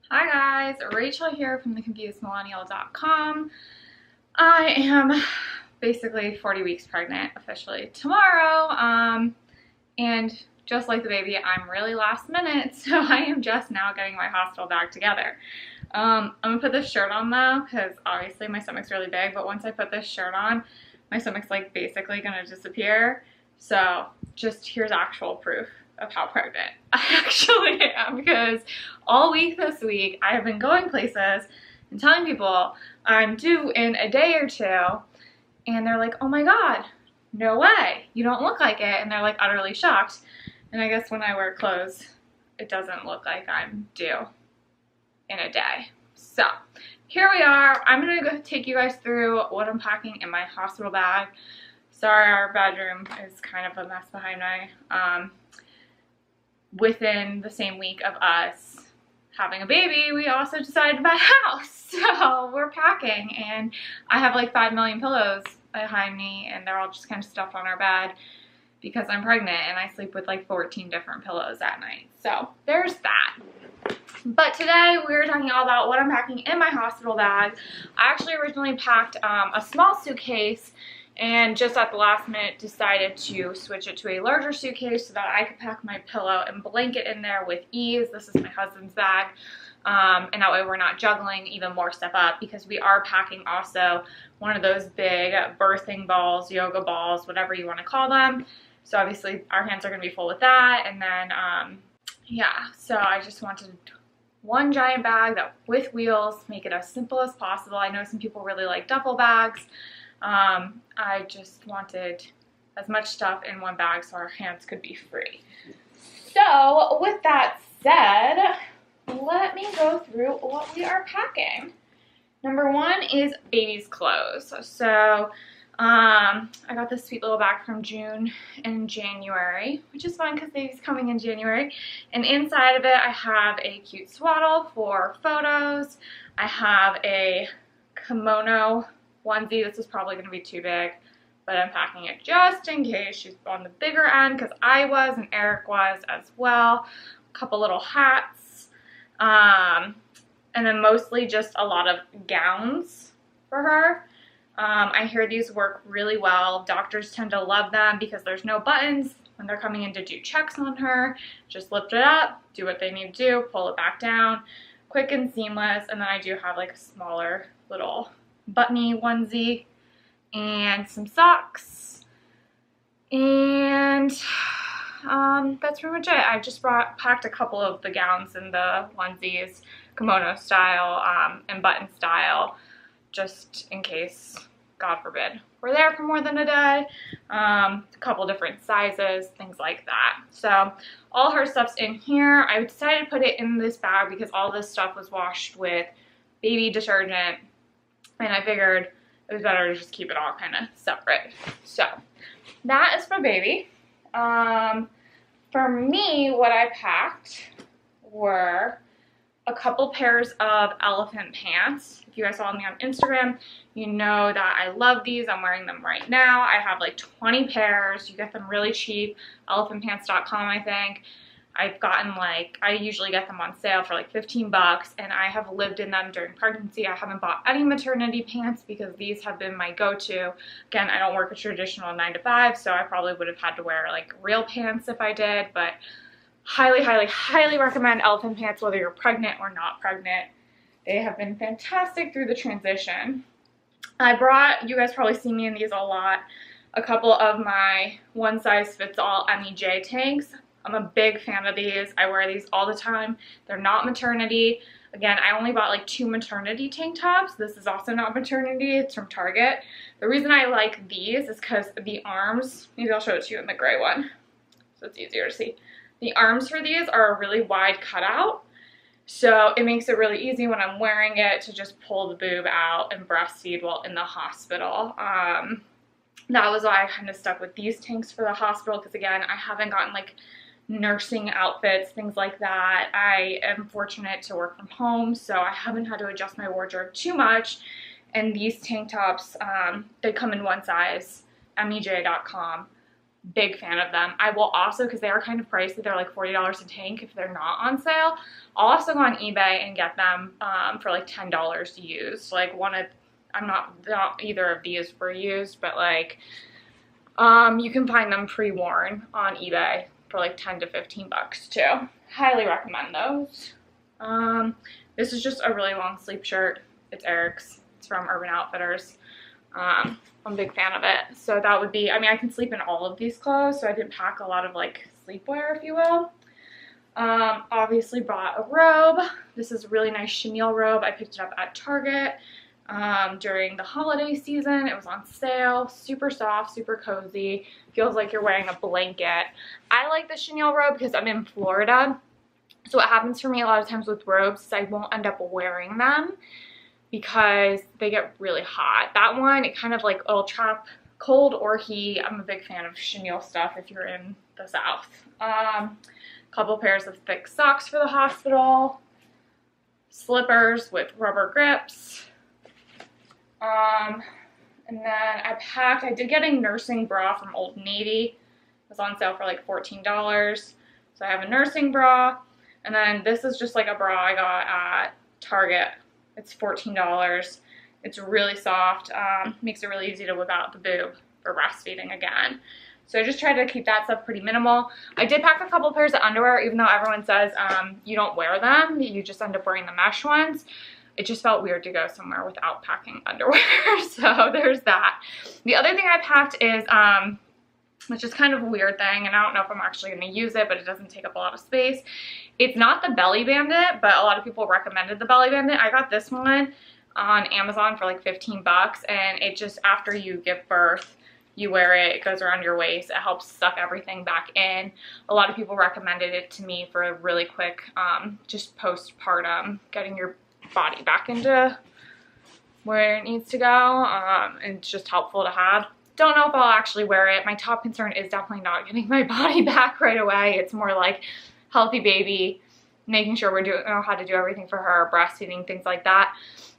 Hi guys, Rachel here from theconfusedmillennial.com. I am basically 40 weeks pregnant officially tomorrow, and just like the baby, I'm really last minute, so I am just now getting my hospital bag together. I'm gonna put this shirt on though, because obviously my stomach's really big, but once I put this shirt on, my stomach's like basically gonna disappear. So just here's actual proof of how pregnant I actually am, because all week this week I have been going places and telling people I'm due in a day or two, and they're like, oh my god, no way, you don't look like it, and they're like utterly shocked. And I guess when I wear clothes, it doesn't look like I'm due in a day. So here we are. I'm gonna go take you guys through what I'm packing in my hospital bag. Sorry, our bedroom is kind of a mess behind my, within the same week of us having a baby, we also decided to buy a house. So we're packing, and I have like 5 million pillows behind me, and they're all just kind of stuffed on our bed because I'm pregnant and I sleep with like 14 different pillows at night. So there's that. But today we're talking all about what I'm packing in my hospital bag. I actually originally packed a small suitcase, and just at the last minute decided to switch it to a larger suitcase so that I could pack my pillow and blanket in there with ease. This is my husband's bag, and that way we're not juggling even more stuff up, because we are packing also one of those big birthing balls, yoga balls, whatever you want to call them. So obviously our hands are going to be full with that, and then yeah, so I just wanted one giant bag that with wheels, make it as simple as possible. I know some people really like duffel bags. I just wanted as much stuff in one bag so our hands could be free. So with that said, let me go through what we are packing. Number one is baby's clothes. So I got this sweet little bag from June and January, which is fun because baby's coming in January. And inside of it, I have a cute swaddle for photos. I have a kimono onesie. This is probably going to be too big, but I'm packing it just in case. She's on the bigger end because I was and Eric was as well. A couple little hats, and then mostly just a lot of gowns for her. I hear these work really well. Doctors tend to love them because there's no buttons when they're coming in to do checks on her. Just lift it up, do what they need to do, pull it back down, quick and seamless. And then I do have like a smaller little buttony onesie and some socks, and that's pretty much it. I just packed a couple of the gowns and the onesies, kimono style and button style, just in case, God forbid, we're there for more than a day. A couple different sizes, things like that. So all her stuff's in here. I decided to put it in this bag because all this stuff was washed with baby detergent, and I figured it was better to just keep it all kind of separate. So that is for baby. For me, what I packed were a couple pairs of elephant pants. If you guys follow me on Instagram, you know that I love these. I'm wearing them right now. I have like 20 pairs. You get them really cheap. Elephantpants.com, I think. I've gotten like, I usually get them on sale for like 15 bucks, and I have lived in them during pregnancy. I haven't bought any maternity pants because these have been my go-to. Again, I don't work a traditional 9 to 5, so I probably would have had to wear like real pants if I did, but highly, highly, highly recommend elephant pants whether you're pregnant or not pregnant. They have been fantastic through the transition. I brought, you guys probably see me in these a lot, a couple of my one size fits all MEJ tanks. I'm a big fan of these. I wear these all the time. They're not maternity. Again, I only bought like 2 maternity tank tops. This is also not maternity. It's from Target. The reason I like these is because the arms, maybe I'll show it to you in the gray one so it's easier to see. The arms for these are a really wide cutout, so it makes it really easy when I'm wearing it to just pull the boob out and breastfeed while in the hospital. That was why I kind of stuck with these tanks for the hospital, because again, I haven't gotten like nursing outfits, things like that. I am fortunate to work from home, so I haven't had to adjust my wardrobe too much. And these tank tops, they come in one size, MEJ.com. Big fan of them. I will also, because they are kind of pricey, they're like $40 a tank if they're not on sale. I'll also go on eBay and get them for like $10 used. Like I'm not either of these were used, but like you can find them pre-worn on eBay for like 10 to 15 bucks too. Highly recommend those. This is just a really long sleep shirt. It's Eric's. It's from Urban Outfitters. I'm a big fan of it. So that would be, I mean, I can sleep in all of these clothes, so I didn't pack a lot of like sleepwear, if you will. Obviously bought a robe. This is a really nice chenille robe. I picked it up at Target during the holiday season. It was on sale. Super soft, super cozy. Feels like you're wearing a blanket. I like the chenille robe because I'm in Florida. So what happens for me a lot of times with robes is I won't end up wearing them because they get really hot. That one, it kind of like, it'll trap cold or heat. I'm a big fan of chenille stuff if you're in the South. Couple pairs of thick socks for the hospital. Slippers with rubber grips. And then I did get a nursing bra from Old Navy. It was on sale for like $14. So I have a nursing bra. And then this is just like a bra I got at Target. It's $14. It's really soft. Makes it really easy to whip out the boob for breastfeeding again. So I just tried to keep that stuff pretty minimal. I did pack a couple pairs of underwear, even though everyone says you don't wear them. You just end up wearing the mesh ones. It just felt weird to go somewhere without packing underwear. So there's that. The other thing I packed is, which is kind of a weird thing, and I don't know if I'm actually going to use it, but it doesn't take up a lot of space. It's not the Belly Bandit, but a lot of people recommended the Belly Bandit. I got this one on Amazon for like 15 bucks, and it just, after you give birth, you wear it, it goes around your waist, it helps suck everything back in. A lot of people recommended it to me for a really quick, just postpartum, getting your body back into where it needs to go, and it's just helpful to have. Don't know if I'll actually wear it. My top concern is definitely not getting my body back right away. It's more like healthy baby, making sure we know how to do everything for her, breastfeeding, things like that.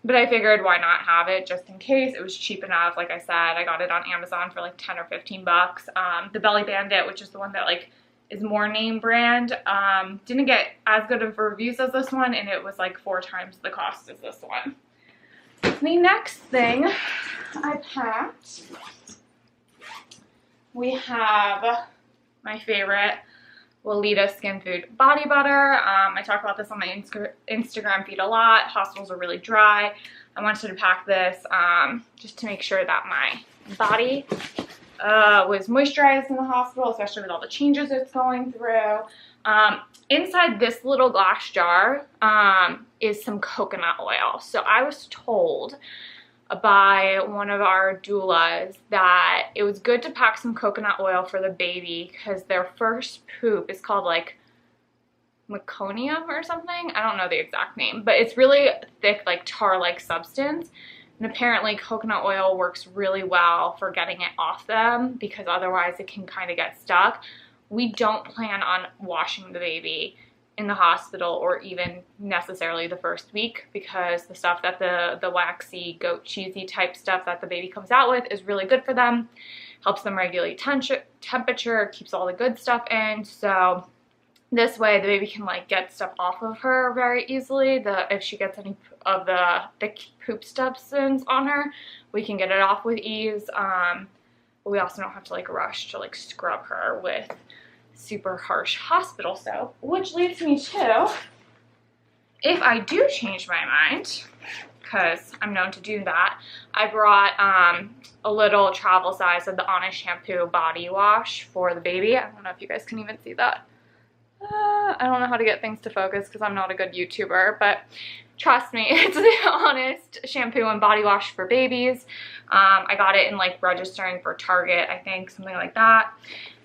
But I figured why not have it just in case. It was cheap enough. Like I said, I got it on Amazon for like 10 or 15 bucks. The Belly Bandit, which is the one that like is more name brand, didn't get as good of reviews as this one, and it was like 4 times the cost as this one. The next thing I packed, we have my favorite Lolita Skin Food Body Butter. I talk about this on my Instagram feed a lot. Hospitals are really dry. I wanted to pack this just to make sure that my body was moisturized in the hospital, especially with all the changes it's going through. Inside this little glass jar is some coconut oil. So I was told by one of our doulas that it was good to pack some coconut oil for the baby because their first poop is called like meconium or something. I don't know the exact name, but it's really thick, like tar-like substance. And apparently coconut oil works really well for getting it off them because otherwise it can kind of get stuck. We don't plan on washing the baby in the hospital or even necessarily the first week because the stuff that the waxy goat cheesy type stuff that the baby comes out with is really good for them, helps them regulate temperature, keeps all the good stuff in. So this way the baby can like get stuff off of her very easily. If she gets any of the poop substance on her, we can get it off with ease. But we also don't have to like rush to like scrub her with super harsh hospital soap, which leads me to, if I do change my mind, because I'm known to do that, I brought a little travel size of the Honest Shampoo body wash for the baby. I don't know if you guys can even see that. I don't know how to get things to focus because I'm not a good YouTuber, but trust me, it's the Honest Shampoo and body wash for babies. I got it in like registering for Target, I think, something like that.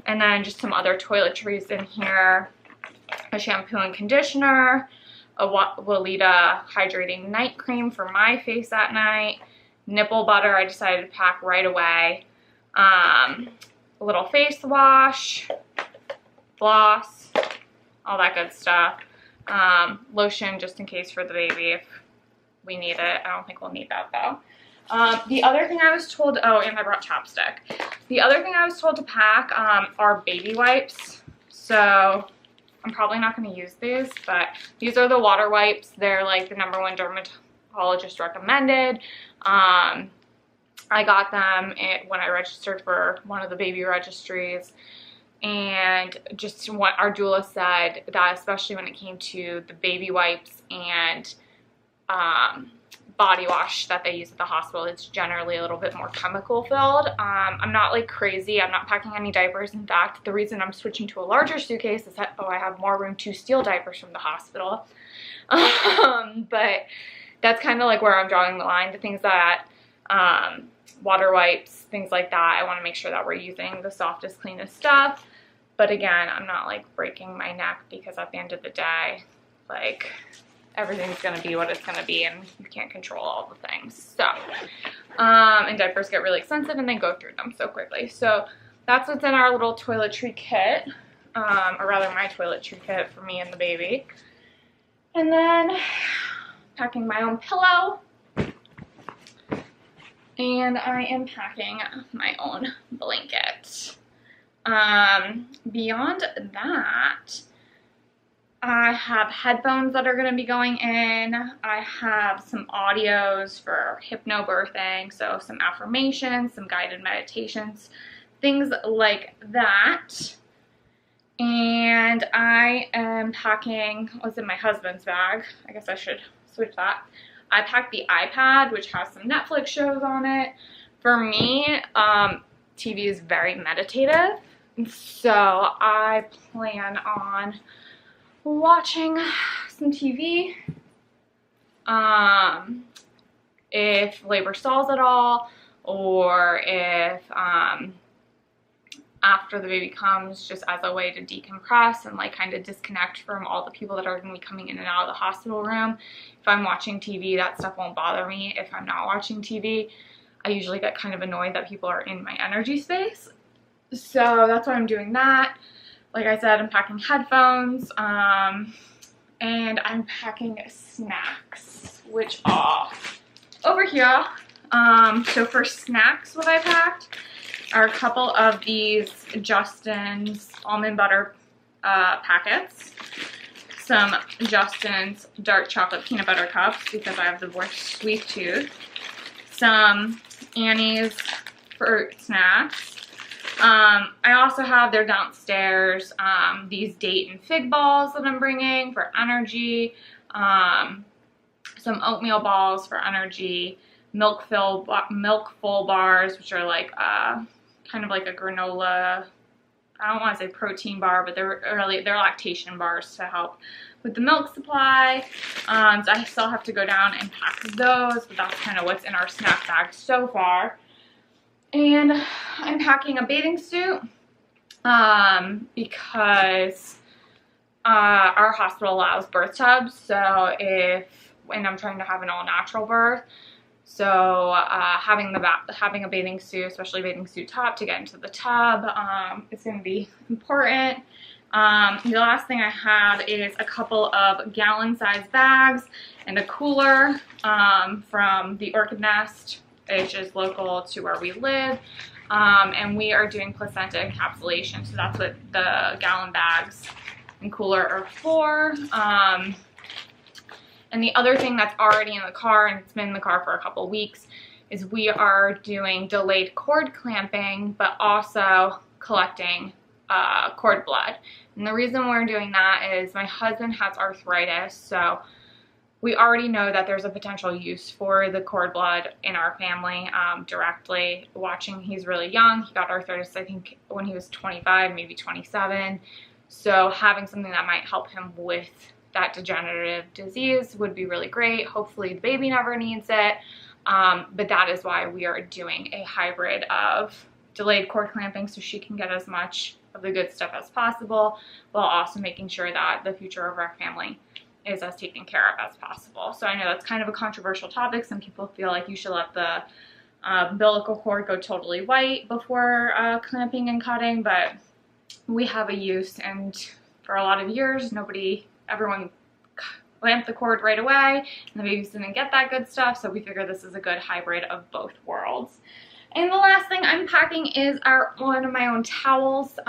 And then just some other toiletries in here, a shampoo and conditioner, a Lolita hydrating night cream for my face at night, nipple butter I decided to pack right away, a little face wash, floss, all that good stuff, lotion just in case for the baby if we need it. I don't think we'll need that though. The other thing I was told, oh, and I brought chapstick. The other thing I was told to pack are baby wipes. So I'm probably not going to use these, but these are the water wipes. They're like the #1 dermatologist recommended. I got them when I registered for one of the baby registries. And just what our doula said, that especially when it came to the baby wipes and body wash that they use at the hospital, it's generally a little bit more chemical filled. I'm not like crazy. I'm not packing any diapers. In fact, the reason I'm switching to a larger suitcase is that, I have more room to steal diapers from the hospital. But that's kind of like where I'm drawing the line. The things that, water wipes, things like that, I want to make sure that we're using the softest, cleanest stuff. But again, I'm not like breaking my neck, because at the end of the day, like, everything's going to be what it's going to be, and you can't control all the things. So, and diapers get really expensive and they go through them so quickly. So that's what's in our little toiletry kit, or rather my toiletry kit for me and the baby. And then packing my own pillow. And I am packing my own blanket. Beyond that, I have headphones that are going to be going in. I have some audios for hypnobirthing, so some affirmations, some guided meditations, things like that. And I am packing, what's in my husband's bag? I guess I should switch that. I packed the iPad, which has some Netflix shows on it. For me, TV is very meditative, so I plan on watching some TV. If labor stalls at all, or if after the baby comes, just as a way to decompress and like kind of disconnect from all the people that are going to be coming in and out of the hospital room. If I'm watching TV, that stuff won't bother me. If I'm not watching TV, I usually get kind of annoyed that people are in my energy space. So that's why I'm doing that. Like I said, I'm packing headphones, and I'm packing snacks, which are over here. So for snacks, what I packed are a couple of these Justin's almond butter packets, some Justin's dark chocolate peanut butter cups because I have the worst sweet tooth, some Annie's fruit snacks. I also have, they're downstairs, these date and fig balls that I'm bringing for energy, some oatmeal balls for energy, milk full bars, which are like kind of like a granola, I don't want to say protein bar, but they're lactation bars to help with the milk supply. So I still have to go down and pack those, but that's kind of what's in our snack bag so far. And I'm packing a bathing suit because our hospital allows birth tubs. So and I'm trying to have an all-natural birth. So having a bathing suit, especially a bathing suit top to get into the tub, is going to be important. The last thing I have is a couple of gallon-sized bags and a cooler from the Orchid Nest, which is local to where we live. And we are doing placenta encapsulation, so that's what the gallon bags and cooler are for. And the other thing that's already in the car, and it's been in the car for a couple weeks, is we are doing delayed cord clamping, but also collecting cord blood. And the reason we're doing that is my husband has arthritis, so we already know that there's a potential use for the cord blood in our family directly. He's really young. He got arthritis, I think, when he was 25, maybe 27. So having something that might help him with that degenerative disease would be really great. Hopefully the baby never needs it. But that is why we are doing a hybrid of delayed cord clamping, so she can get as much of the good stuff as possible, while also making sure that the future of our family is as taken care of as possible. So I know that's kind of a controversial topic. Some people feel like you should let the umbilical cord go totally white before clamping and cutting, but we have a use, and for a lot of years everyone lamp the cord right away, and the babies didn't get that good stuff, so we figure this is a good hybrid of both worlds. And the last thing I'm packing is one of my own towels.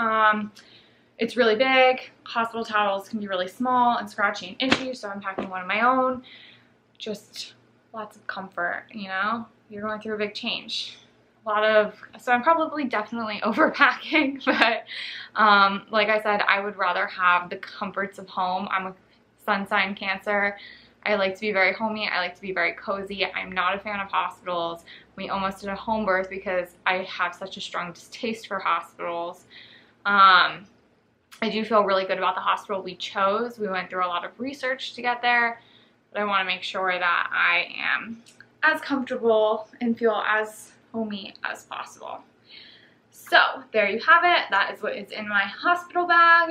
It's really big. Hospital towels can be really small and scratchy and itchy, so I'm packing one of my own. Just lots of comfort, you know? You're going through a big change. So I'm probably definitely overpacking, but like I said, I would rather have the comforts of home. I'm a sun sign Cancer. I like to be very homey. I like to be very cozy. I'm not a fan of hospitals. We almost did a home birth because I have such a strong distaste for hospitals. I do feel really good about the hospital we chose. We went through a lot of research to get there, but I want to make sure that I am as comfortable and feel as homey as possible. So there you have it. That is what is in my hospital bag.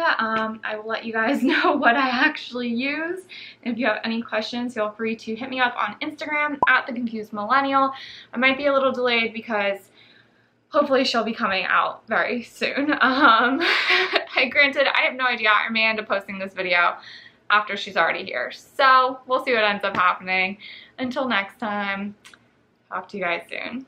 I will let you guys know what I actually use. And if you have any questions, feel free to hit me up on Instagram at @theconfusedmillennial. I might be a little delayed because hopefully she'll be coming out very soon. Granted, I have no idea. I may end up posting this video after she's already here. So we'll see what ends up happening. Until next time, talk to you guys soon.